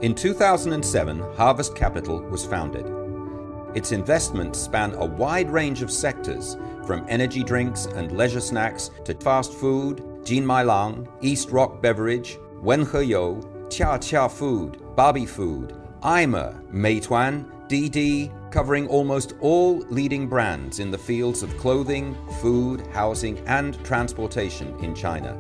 In 2007, Harvest Capital was founded. Its investments span a wide range of sectors, from energy drinks and leisure snacks to fast food, Jinmailang, East Rock Beverage, Wenheyou, Chia Food, Babi Food, Aimer, Meituan, Didi, covering almost all leading brands in the fields of clothing, food, housing, and transportation in China.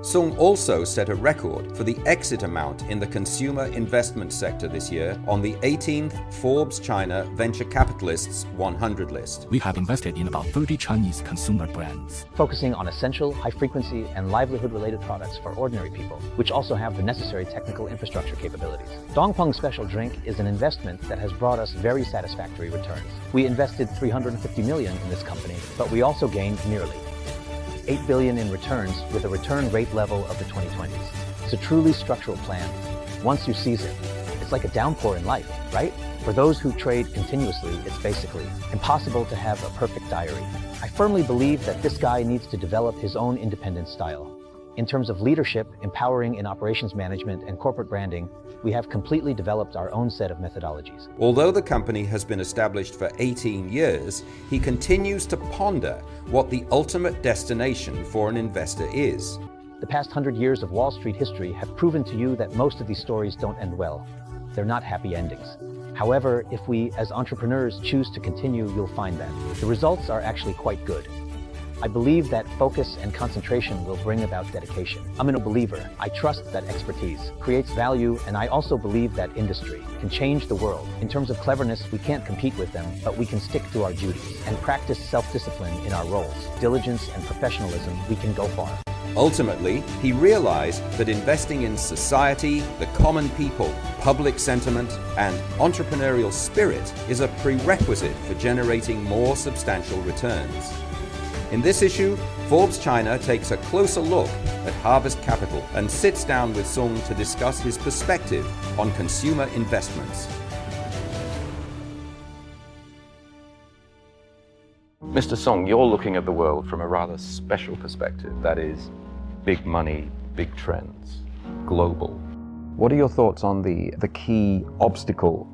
Song also set a record for the exit amount in the consumer investment sector this year on the 18th Forbes China Venture Capitalists 100 list. We have invested in about 30 Chinese consumer brands, focusing on essential, high-frequency, and livelihood-related products for ordinary people, which also have the necessary technical infrastructure capabilities. Dongpeng Special Drink is an investment that has brought us very satisfactory returns. We invested 350 million in this company, but we also gained nearly 8 billion in returns with a return rate level of the 2020s. It's a truly structural plan. Once you seize it, it's like a downpour in life, right? For those who trade continuously, it's basically impossible to have a perfect diary. I firmly believe that this guy needs to develop his own independent style. In terms of leadership, empowering in operations management, and corporate branding, we have completely developed our own set of methodologies. Although the company has been established for 18 years, he continues to ponder what the ultimate destination for an investor is. The past 100 years of Wall Street history have proven to you that most of these stories don't end well. They're not happy endings. However, if we as entrepreneurs choose to continue, you'll find that the results are actually quite good. I believe that focus and concentration will bring about dedication. I'm a believer. I trust that expertise creates value, and I also believe that industry can change the world. In terms of cleverness, we can't compete with them, but we can stick to our duties and practice self-discipline in our roles. Diligence and professionalism, we can go far. Ultimately, he realized that investing in society, the common people, public sentiment, and entrepreneurial spirit is a prerequisite for generating more substantial returns. In this issue, Forbes China takes a closer look at Harvest Capital and sits down with Song to discuss his perspective on consumer investments. Mr. Song, you're looking at the world from a rather special perspective, that is, big money, big trends, global. What are your thoughts on the key obstacle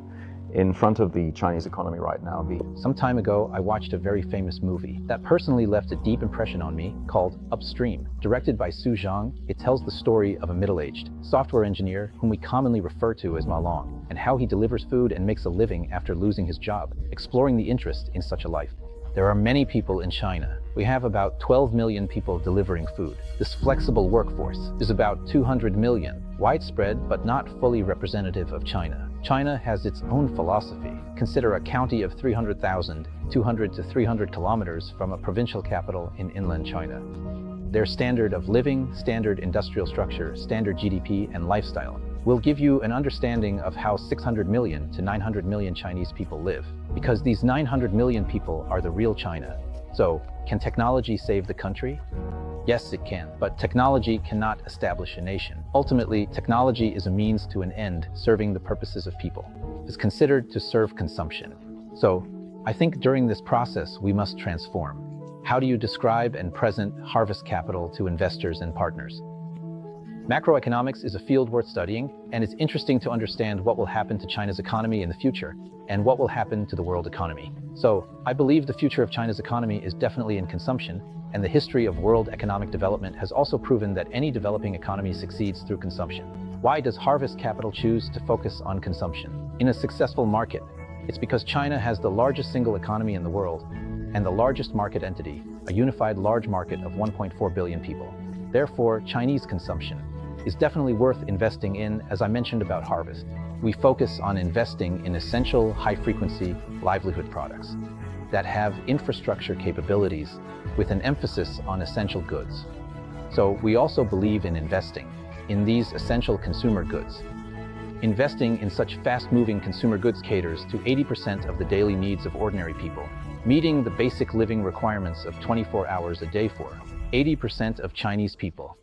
in front of the Chinese economy right now? Some time ago, I watched a very famous movie that personally left a deep impression on me called Upstream. Directed by Su Zhang, it tells the story of a middle-aged software engineer whom we commonly refer to as Ma Long, and how he delivers food and makes a living after losing his job, exploring the interest in such a life. There are many people in China. We have about 12 million people delivering food. This flexible workforce is about 200 million, widespread but not fully representative of China. China has its own philosophy. Consider a county of 300,000, 200 to 300 kilometers from a provincial capital in inland China. Their standard of living, standard industrial structure, standard GDP, and lifestyle will give you an understanding of how 600 million to 900 million Chinese people live, because these 900 million people are the real China. So, can technology save the country? Yes, it can, but technology cannot establish a nation. Ultimately, technology is a means to an end serving the purposes of people. It's considered to serve consumption. So, I think during this process, we must transform. How do you describe and present Harvest Capital to investors and partners? Macroeconomics is a field worth studying, and it's interesting to understand what will happen to China's economy in the future, and what will happen to the world economy. So, I believe the future of China's economy is definitely in consumption, and the history of world economic development has also proven that any developing economy succeeds through consumption. Why does Harvest Capital choose to focus on consumption in a successful market? It's because China has the largest single economy in the world, and the largest market entity, a unified large market of 1.4 billion people. Therefore, Chinese consumption is definitely worth investing in. As I mentioned about Harvest, we focus on investing in essential, high-frequency livelihood products that have infrastructure capabilities with an emphasis on essential goods. So we also believe in investing in these essential consumer goods. Investing in such fast-moving consumer goods caters to 80% of the daily needs of ordinary people, meeting the basic living requirements of 24 hours a day for 80% of Chinese people.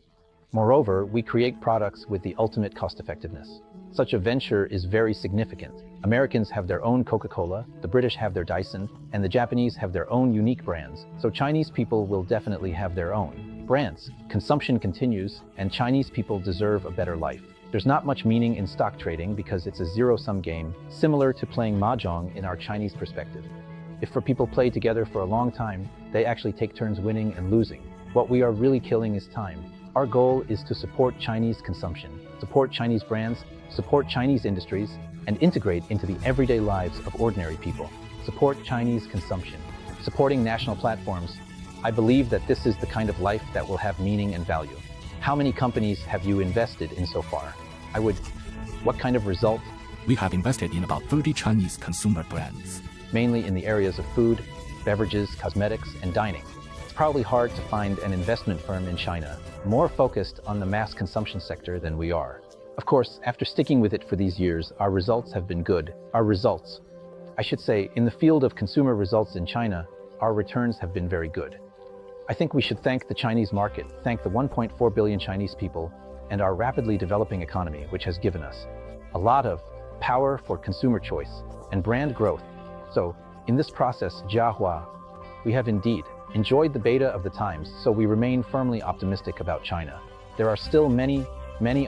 Moreover, we create products with the ultimate cost-effectiveness. Such a venture is very significant. Americans have their own Coca-Cola, the British have their Dyson, and the Japanese have their own unique brands. So Chinese people will definitely have their own brands. Consumption continues, and Chinese people deserve a better life. There's not much meaning in stock trading because it's a zero-sum game, similar to playing mahjong in our Chinese perspective. If four people play together for a long time, they actually take turns winning and losing. What we are really killing is time. Our goal is to support Chinese consumption, support Chinese brands, support Chinese industries, and integrate into the everyday lives of ordinary people. Support Chinese consumption. Supporting national platforms. I believe that this is the kind of life that will have meaning and value. How many companies have you invested in so far? What kind of result? We have invested in about 30 Chinese consumer brands. Mainly in the areas of food, beverages, cosmetics, and dining. It's probably hard to find an investment firm in China more focused on the mass consumption sector than we are. Of course, after sticking with it for these years, our results have been good. I should say, in the field of consumer results in China, our returns have been very good. I think we should thank the Chinese market, thank the 1.4 billion Chinese people, and our rapidly developing economy, which has given us a lot of power for consumer choice and brand growth. So, in this process, Jiahua, we have indeed enjoyed the beta of the times, so we remain firmly optimistic about China. There are still many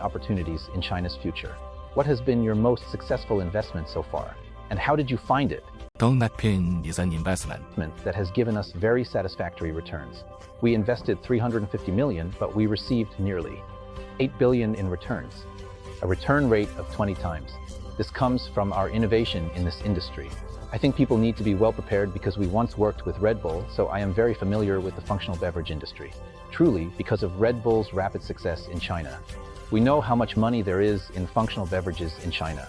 opportunities in China's future. What has been your most successful investment so far? And how did you find it? Dongpeng is an investment That has given us very satisfactory returns. We invested 350 million, but we received nearly 8 billion in returns, a return rate of 20 times. This comes from our innovation in this industry. I think people need to be well prepared because we once worked with Red Bull, so I am very familiar with the functional beverage industry. Truly, because of Red Bull's rapid success in China. We know how much money there is in functional beverages in China.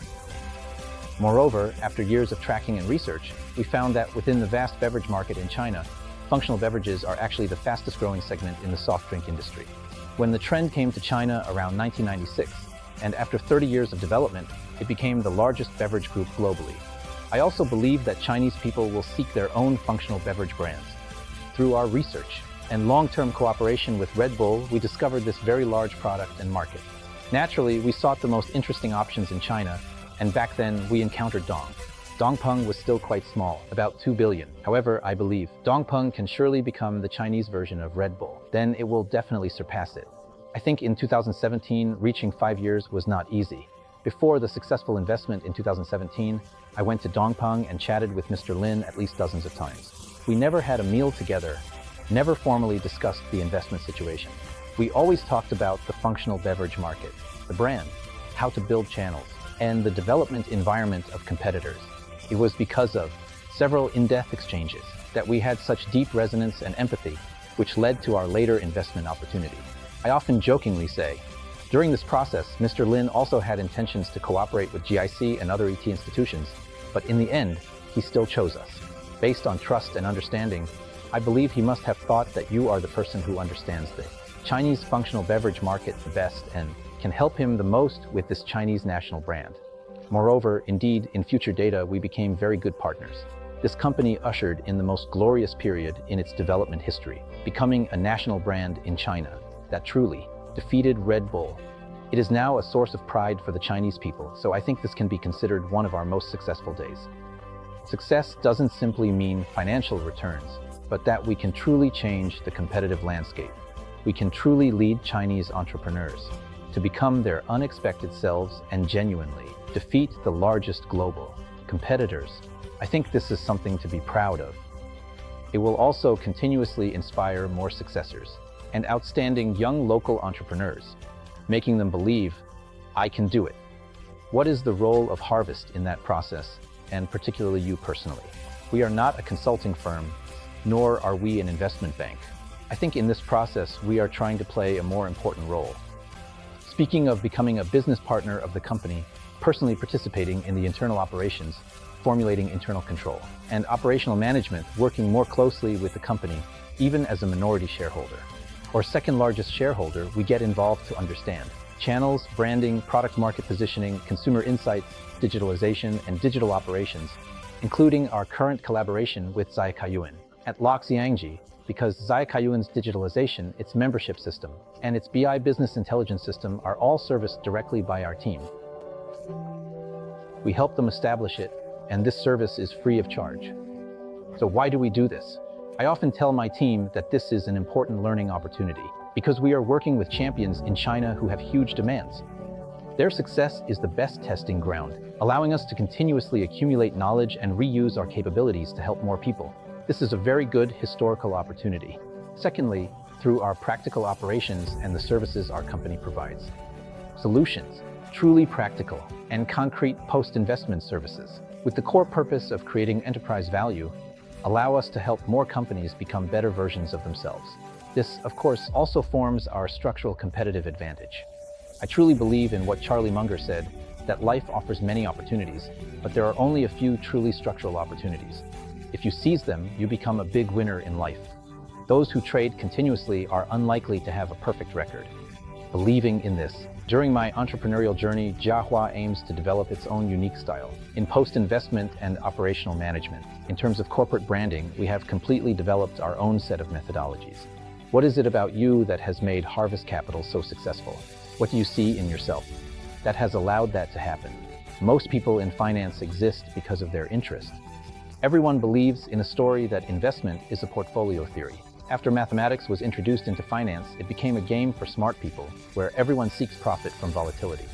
Moreover, after years of tracking and research, we found that within the vast beverage market in China, functional beverages are actually the fastest growing segment in the soft drink industry. When the trend came to China around 1996, and after 30 years of development, it became the largest beverage group globally. I also believe that Chinese people will seek their own functional beverage brands. Through our research and long-term cooperation with Red Bull, we discovered this very large product and market. Naturally, we sought the most interesting options in China, and back then we encountered Dongpeng was still quite small, about 2 billion. However, I believe Dongpeng can surely become the Chinese version of Red Bull. Then it will definitely surpass it. I think in 2017, reaching 5 years was not easy. Before the successful investment in 2017, I went to Dongpeng and chatted with Mr. Lin at least dozens of times. We never had a meal together, never formally discussed the investment situation. We always talked about the functional beverage market, the brand, how to build channels, and the development environment of competitors. It was because of several in-depth exchanges that we had such deep resonance and empathy, which led to our later investment opportunity. I often jokingly say, during this process, Mr. Lin also had intentions to cooperate with GIC and other ET institutions, but in the end, he still chose us. Based on trust and understanding, I believe he must have thought that you are the person who understands the Chinese functional beverage market the best and can help him the most with this Chinese national brand. Moreover, indeed, in future data, we became very good partners. This company ushered in the most glorious period in its development history, becoming a national brand in China that truly defeated Red Bull. It is now a source of pride for the Chinese people, so I think this can be considered one of our most successful days. Success doesn't simply mean financial returns, but that we can truly change the competitive landscape. We can truly lead Chinese entrepreneurs to become their unexpected selves and genuinely defeat the largest global competitors. I think this is something to be proud of. It will also continuously inspire more successors and outstanding young local entrepreneurs, making them believe, I can do it. What is the role of Harvest in that process, and particularly you personally? We are not a consulting firm, nor are we an investment bank. I think in this process, we are trying to play a more important role. Speaking of becoming a business partner of the company, personally participating in the internal operations, formulating internal control, and operational management, working more closely with the company, even as a minority shareholder or second largest shareholder, we get involved to understand channels, branding, product market positioning, consumer insights, digitalization, and digital operations, including our current collaboration with Song at Xiangqian, because Song digitalization, its membership system, and its BI business intelligence system are all serviced directly by our team. We help them establish it, and this service is free of charge. So why do we do this? I often tell my team that this is an important learning opportunity because we are working with champions in China who have huge demands. Their success is the best testing ground, allowing us to continuously accumulate knowledge and reuse our capabilities to help more people. This is a very good historical opportunity. Secondly, through our practical operations and the services our company provides. Solutions, truly practical and concrete post-investment services, with the core purpose of creating enterprise value, allow us to help more companies become better versions of themselves. This, of course, also forms our structural competitive advantage. I truly believe in what Charlie Munger said, that life offers many opportunities, but there are only a few truly structural opportunities. If you seize them, you become a big winner in life. Those who trade continuously are unlikely to have a perfect record. Believing in this, during my entrepreneurial journey, Jiahua aims to develop its own unique style. In post-investment and operational management, in terms of corporate branding, we have completely developed our own set of methodologies. What is it about you that has made Harvest Capital so successful? What do you see in yourself that has allowed that to happen? Most people in finance exist because of their interest. Everyone believes in a story that investment is a portfolio theory. After mathematics was introduced into finance, it became a game for smart people, where everyone seeks profit from volatility.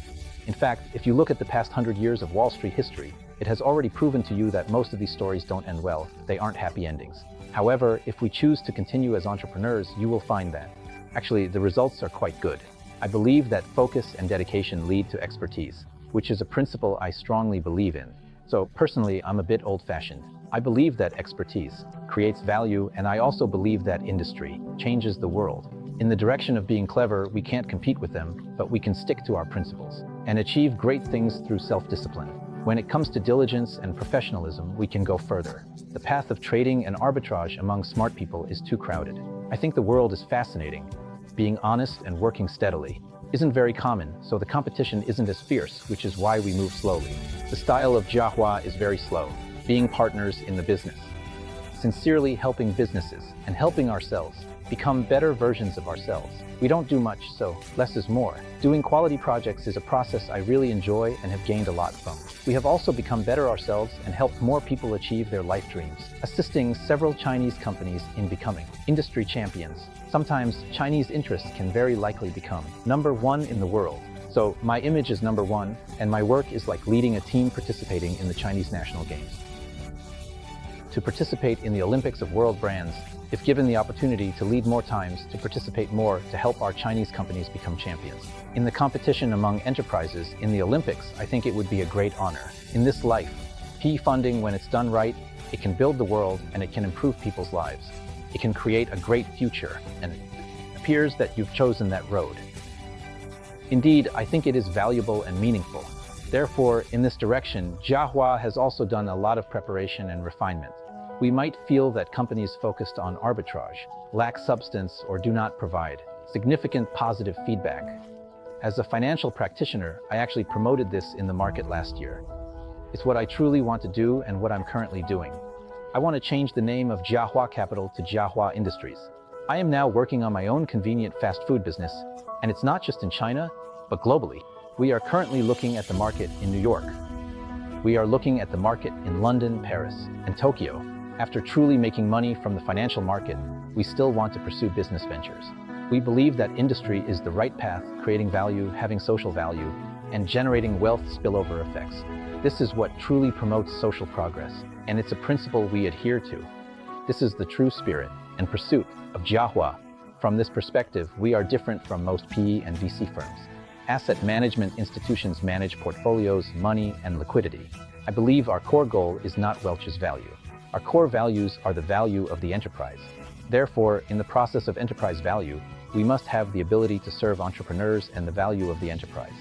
In fact, if you look at the past 100 years of Wall Street history, it has already proven to you that most of these stories don't end well. They aren't happy endings. However, if we choose to continue as entrepreneurs, you will find that actually the results are quite good. I believe that focus and dedication lead to expertise, which is a principle I strongly believe in. So personally, I'm a bit old-fashioned. I believe that expertise creates value, and I also believe that industry changes the world. In the direction of being clever, we can't compete with them, but we can stick to our principles and achieve great things through self-discipline. When it comes to diligence and professionalism, we can go further. The path of trading and arbitrage among smart people is too crowded. I think the world is fascinating. Being honest and working steadily isn't very common, so the competition isn't as fierce, which is why we move slowly. The style of Jiahua is very slow, being partners in the business, sincerely helping businesses and helping ourselves become better versions of ourselves. We don't do much, so less is more. Doing quality projects is a process I really enjoy and have gained a lot from. We have also become better ourselves and helped more people achieve their life dreams, assisting several Chinese companies in becoming industry champions. Sometimes Chinese interests can very likely become #1 in the world. So my image is #1, and my work is like leading a team participating in the Chinese national games. To participate in the Olympics of world brands, if given the opportunity to lead more times, to participate more, to help our Chinese companies become champions. In the competition among enterprises in the Olympics, I think it would be a great honor. In this life, PE funding, when it's done right, it can build the world and it can improve people's lives. It can create a great future, and it appears that you've chosen that road. Indeed, I think it is valuable and meaningful. Therefore, in this direction, Jiahua has also done a lot of preparation and refinement. We might feel that companies focused on arbitrage lack substance or do not provide significant positive feedback. As a financial practitioner, I actually promoted this in the market last year. It's what I truly want to do and what I'm currently doing. I want to change the name of Jiahua Capital to Jiahua Industries. I am now working on my own convenient fast food business, and it's not just in China, but globally. We are currently looking at the market in New York. We are looking at the market in London, Paris, and Tokyo. After truly making money from the financial market, we still want to pursue business ventures. We believe that industry is the right path, creating value, having social value, and generating wealth spillover effects. This is what truly promotes social progress, and it's a principle we adhere to. This is the true spirit and pursuit of Jiahua. From this perspective, we are different from most PE and VC firms. Asset management institutions manage portfolios, money, and liquidity. I believe our core goal is not Welch's value. Our core values are the value of the enterprise. Therefore, in the process of enterprise value, we must have the ability to serve entrepreneurs and the value of the enterprise.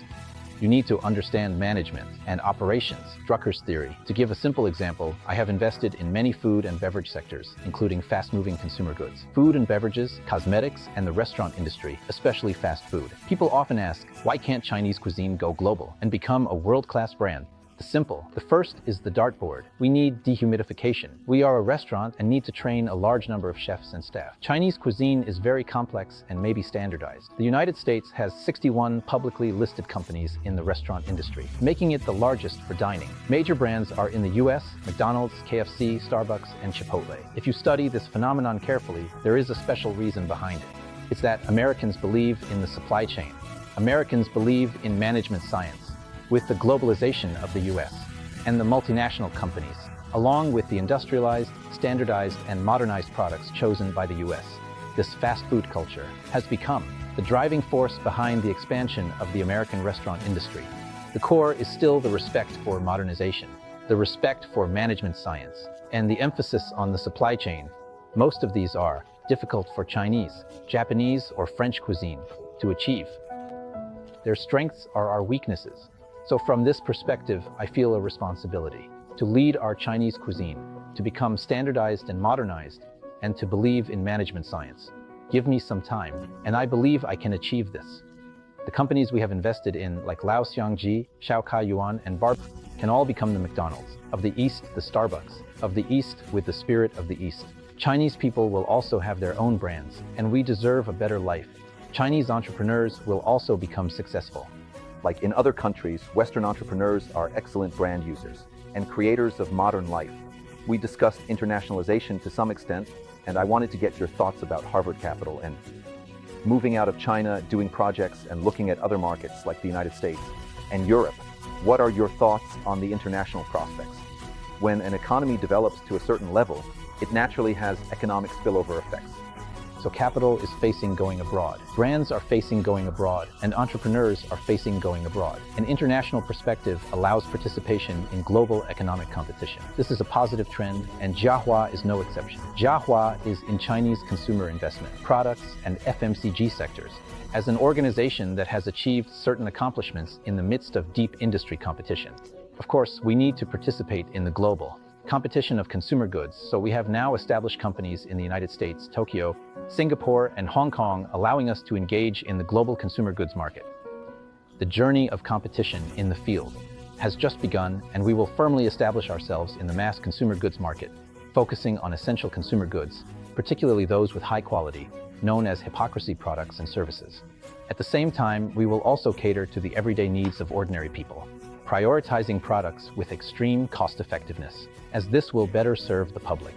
You need to understand management and operations, Drucker's theory. To give a simple example, I have invested in many food and beverage sectors, including fast-moving consumer goods, food and beverages, cosmetics, and the restaurant industry, especially fast food. People often ask, why can't Chinese cuisine go global and become a world-class brand? The first is the dartboard. We need dehumidification. We are a restaurant and need to train a large number of chefs and staff. Chinese cuisine is very complex and may be standardized. The United States has 61 publicly listed companies in the restaurant industry, making it the largest for dining. Major brands are in the US, McDonald's, KFC, Starbucks, and Chipotle. If you study this phenomenon carefully, there is a special reason behind it. It's that Americans believe in the supply chain. Americans believe in management science. With the globalization of the US and the multinational companies, along with the industrialized, standardized, and modernized products chosen by the US, this fast food culture has become the driving force behind the expansion of the American restaurant industry. The core is still the respect for modernization, the respect for management science, and the emphasis on the supply chain. Most of these are difficult for Chinese, Japanese, or French cuisine to achieve. Their strengths are our weaknesses. So from this perspective, I feel a responsibility to lead our Chinese cuisine, to become standardized and modernized, and to believe in management science. Give me some time, and I believe I can achieve this. The companies we have invested in, like Lao Xiangji, Shaokai and Bar, can all become the McDonald's of the East, the Starbucks of the East with the spirit of the East. Chinese people will also have their own brands, and we deserve a better life. Chinese entrepreneurs will also become successful. Like in other countries, Western entrepreneurs are excellent brand users and creators of modern life. We discussed internationalization to some extent, and I wanted to get your thoughts about Harvard Capital and moving out of China, doing projects, and looking at other markets like the United States and Europe. What are your thoughts on the international prospects? When an economy develops to a certain level, it naturally has economic spillover effects. So capital is facing going abroad. Brands are facing going abroad, and entrepreneurs are facing going abroad. An international perspective allows participation in global economic competition. This is a positive trend, and Jiahua is no exception. Jiahua is in Chinese consumer investment, products, and FMCG sectors. As an organization that has achieved certain accomplishments in the midst of deep industry competition. Of course, we need to participate in the global competition of consumer goods, so we have now established companies in the United States, Tokyo, Singapore, and Hong Kong, allowing us to engage in the global consumer goods market. The journey of competition in the field has just begun, and we will firmly establish ourselves in the mass consumer goods market, focusing on essential consumer goods, particularly those with high quality, known as hypocrisy products and services. At the same time, we will also cater to the everyday needs of ordinary people, prioritizing products with extreme cost-effectiveness, as this will better serve the public.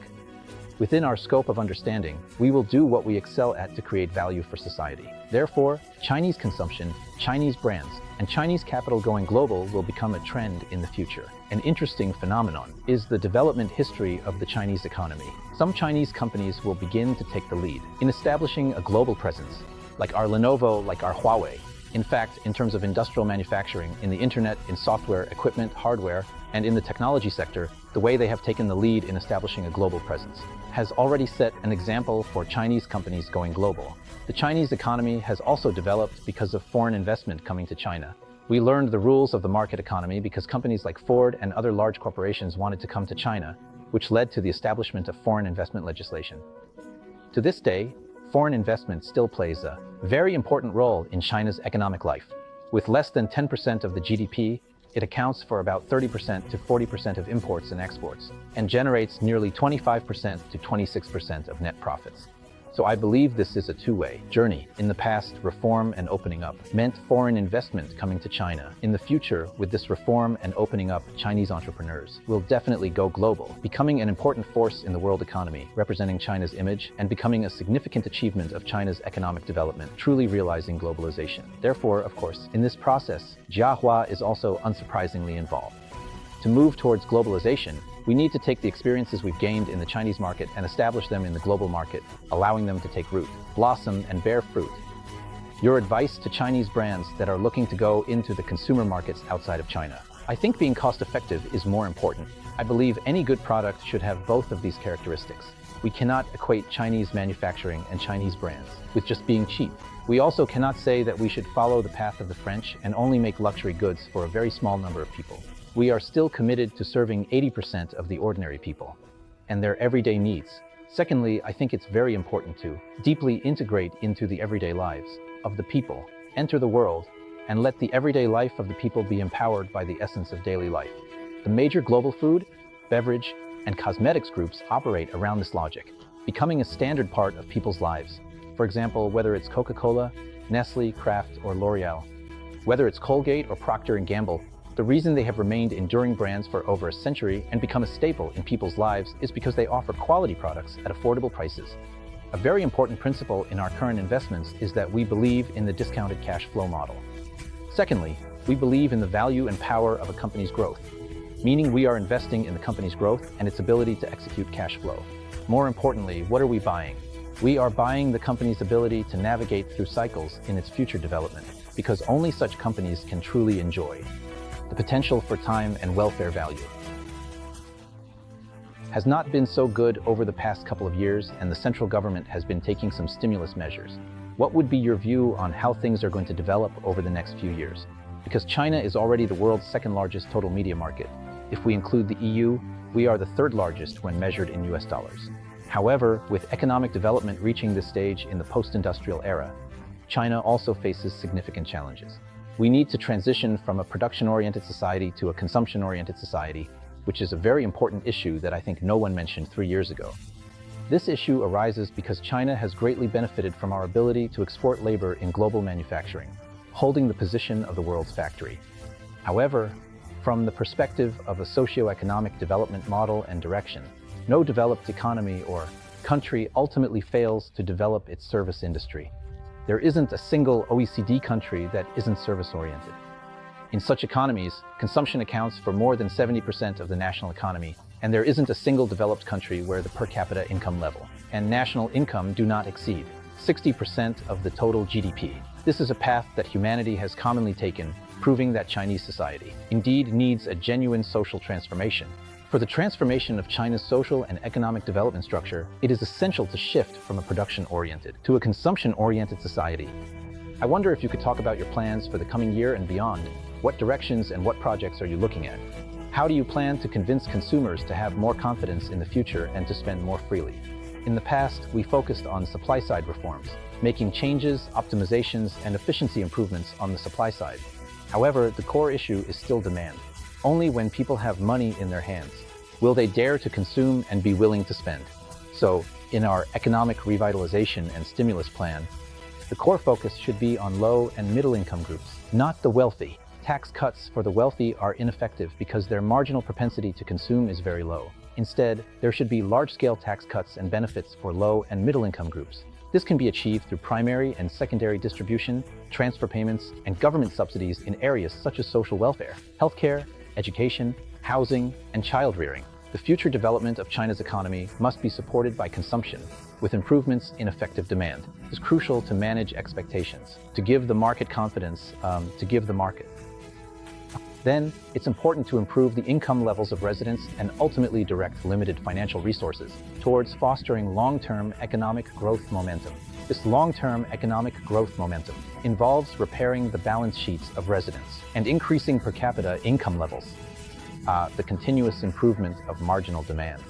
Within our scope of understanding, we will do what we excel at to create value for society. Therefore, Chinese consumption, Chinese brands, and Chinese capital going global will become a trend in the future. An interesting phenomenon is the development history of the Chinese economy. Some Chinese companies will begin to take the lead in establishing a global presence, like our Lenovo, like our Huawei. In fact, in terms of industrial manufacturing, in the internet, in software, equipment, hardware, and in the technology sector, the way they have taken the lead in establishing a global presence has already set an example for Chinese companies going global. The Chinese economy has also developed because of foreign investment coming to China. We learned the rules of the market economy because companies like Ford and other large corporations wanted to come to China, which led to the establishment of foreign investment legislation. To this day, foreign investment still plays a very important role in China's economic life. With less than 10% of the GDP, it accounts for about 30% to 40% of imports and exports, and generates nearly 25% to 26% of net profits. So I believe this is a two-way journey. In the past, reform and opening up meant foreign investment coming to China. In the future, with this reform and opening up, Chinese entrepreneurs will definitely go global, becoming an important force in the world economy, representing China's image and becoming a significant achievement of China's economic development, truly realizing globalization. Therefore, of course, in this process, Jiahua is also unsurprisingly involved. To move towards globalization, we need to take the experiences we've gained in the Chinese market and establish them in the global market, allowing them to take root, blossom, and bear fruit. Your advice to Chinese brands that are looking to go into the consumer markets outside of China. I think being cost-effective is more important. I believe any good product should have both of these characteristics. We cannot equate Chinese manufacturing and Chinese brands with just being cheap. We also cannot say that we should follow the path of the French and only make luxury goods for a very small number of people. We are still committed to serving 80% of the ordinary people and their everyday needs. Secondly, I think it's very important to deeply integrate into the everyday lives of the people, enter the world, and let the everyday life of the people be empowered by the essence of daily life. The major global food, beverage, and cosmetics groups operate around this logic, becoming a standard part of people's lives. For example, whether it's Coca-Cola, Nestle, Kraft, or L'Oreal, whether it's Colgate or Procter & Gamble, the reason they have remained enduring brands for over a century and become a staple in people's lives is because they offer quality products at affordable prices. A very important principle in our current investments is that we believe in the discounted cash flow model. Secondly, we believe in the value and power of a company's growth, meaning we are investing in the company's growth and its ability to execute cash flow. More importantly, what are we buying? We are buying the company's ability to navigate through cycles in its future development, because only such companies can truly enjoy the potential for time and welfare value. Has not been so good over the past couple of years, and the central government has been taking some stimulus measures. What would be your view on how things are going to develop over the next few years? Because China is already the world's second largest total media market. If we include the EU, we are the third largest when measured in US dollars. However, with economic development reaching this stage in the post-industrial era, China also faces significant challenges. We need to transition from a production-oriented society to a consumption-oriented society, which is a very important issue that I think no one mentioned 3 years ago. This issue arises because China has greatly benefited from our ability to export labor in global manufacturing, holding the position of the world's factory. However, from the perspective of a socio-economic development model and direction, no developed economy or country ultimately fails to develop its service industry. There isn't a single OECD country that isn't service-oriented. In such economies, consumption accounts for more than 70% of the national economy, and there isn't a single developed country where the per capita income level and national income do not exceed 60% of the total GDP. This is a path that humanity has commonly taken, proving that Chinese society indeed needs a genuine social transformation. For the transformation of China's social and economic development structure, it is essential to shift from a production-oriented to a consumption-oriented society. I wonder if you could talk about your plans for the coming year and beyond. What directions and what projects are you looking at? How do you plan to convince consumers to have more confidence in the future and to spend more freely? In the past, we focused on supply-side reforms, making changes, optimizations, and efficiency improvements on the supply side. However, the core issue is still demand. Only when people have money in their hands will they dare to consume and be willing to spend. So, in our economic revitalization and stimulus plan, the core focus should be on low and middle income groups, not the wealthy. Tax cuts for the wealthy are ineffective because their marginal propensity to consume is very low. Instead, there should be large-scale tax cuts and benefits for low and middle-income groups. This can be achieved through primary and secondary distribution, transfer payments, and government subsidies in areas such as social welfare, healthcare, education, housing, and child-rearing. The future development of China's economy must be supported by consumption, with improvements in effective demand. It is crucial to manage expectations, to give the market confidence, Then, it's important to improve the income levels of residents and ultimately direct limited financial resources towards fostering long-term economic growth momentum. This long-term economic growth momentum involves repairing the balance sheets of residents and increasing per capita income levels, the continuous improvement of marginal demand.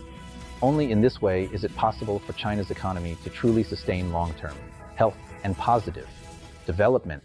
Only in this way is it possible for China's economy to truly sustain long-term health and positive development